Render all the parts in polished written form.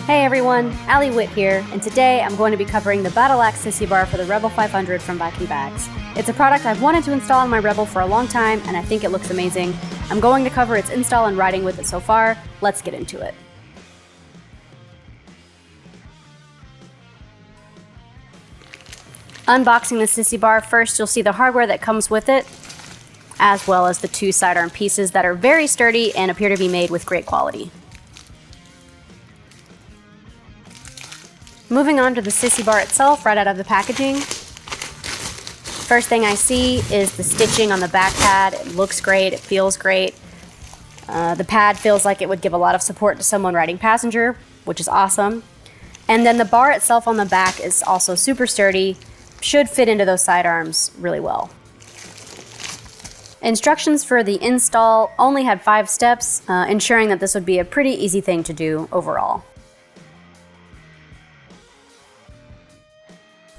Hey everyone, Allie Witt here, and today I'm going to be covering the Battle Axe Sissy Bar for the Rebel 500 from Vikingbags. It's a product I've wanted to install on my Rebel for a long time, and I think it looks amazing. I'm going to cover its install and riding with it so far. Let's get into it. Unboxing the Sissy Bar, first you'll see the hardware that comes with it, as well as the two sidearm pieces that are very sturdy and appear to be made with great quality. Moving on to the Sissy Bar itself, right out of the packaging. First thing I see is the stitching on the back pad. It looks great, it feels great. The pad feels like it would give a lot of support to someone riding passenger, which is awesome. And then the bar itself on the back is also super sturdy, should fit into those sidearms really well. Instructions for the install only had 5 steps, ensuring that this would be a pretty easy thing to do overall.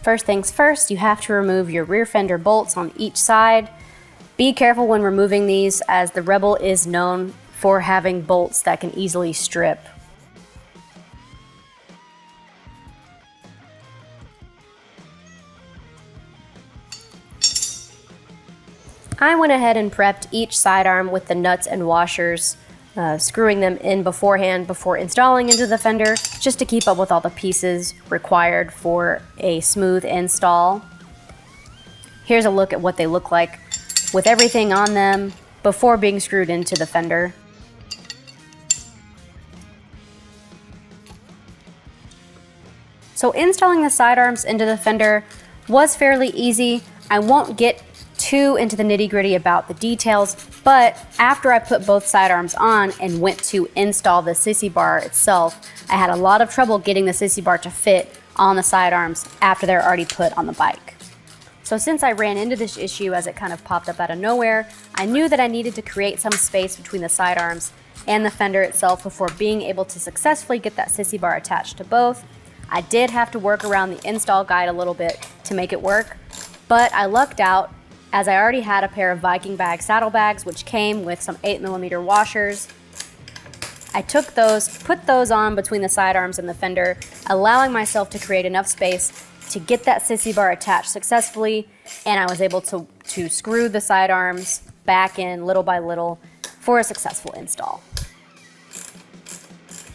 First things first, you have to remove your rear fender bolts on each side. Be careful when removing these, as the Rebel is known for having bolts that can easily strip. I went ahead and prepped each sidearm with the nuts and washers, screwing them in beforehand before installing into the fender, just to keep up with all the pieces required for a smooth install. Here's a look at what they look like with everything on them before being screwed into the fender. So installing the sidearms into the fender was fairly easy. I won't get too into the nitty-gritty about the details, but after I put both sidearms on and went to install the Sissy Bar itself, I had a lot of trouble getting the Sissy Bar to fit on the sidearms after they're already put on the bike. So since I ran into this issue as it kind of popped up out of nowhere, I knew that I needed to create some space between the sidearms and the fender itself before being able to successfully get that Sissy Bar attached to both. I did have to work around the install guide a little bit to make it work, but I lucked out, as I already had a pair of Vikingbags saddlebags which came with some 8mm washers. I took those, put those on between the sidearms and the fender, allowing myself to create enough space to get that Sissy Bar attached successfully, and I was able to screw the sidearms back in little by little for a successful install.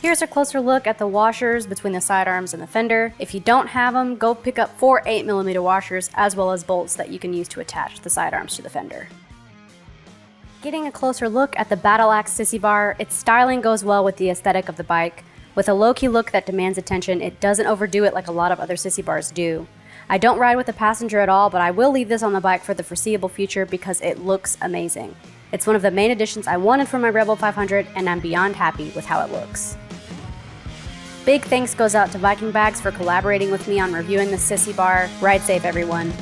Here's a closer look at the washers between the sidearms and the fender. If you don't have them, go pick up 4 8mm washers as well as bolts that you can use to attach the sidearms to the fender. Getting a closer look at the Battle Axe Sissy Bar, its styling goes well with the aesthetic of the bike. With a low-key look that demands attention, it doesn't overdo it like a lot of other Sissy Bars do. I don't ride with a passenger at all, but I will leave this on the bike for the foreseeable future because it looks amazing. It's one of the main additions I wanted for my Rebel 500, and I'm beyond happy with how it looks. Big thanks goes out to Vikingbags for collaborating with me on reviewing the Sissy Bar. Ride safe, everyone.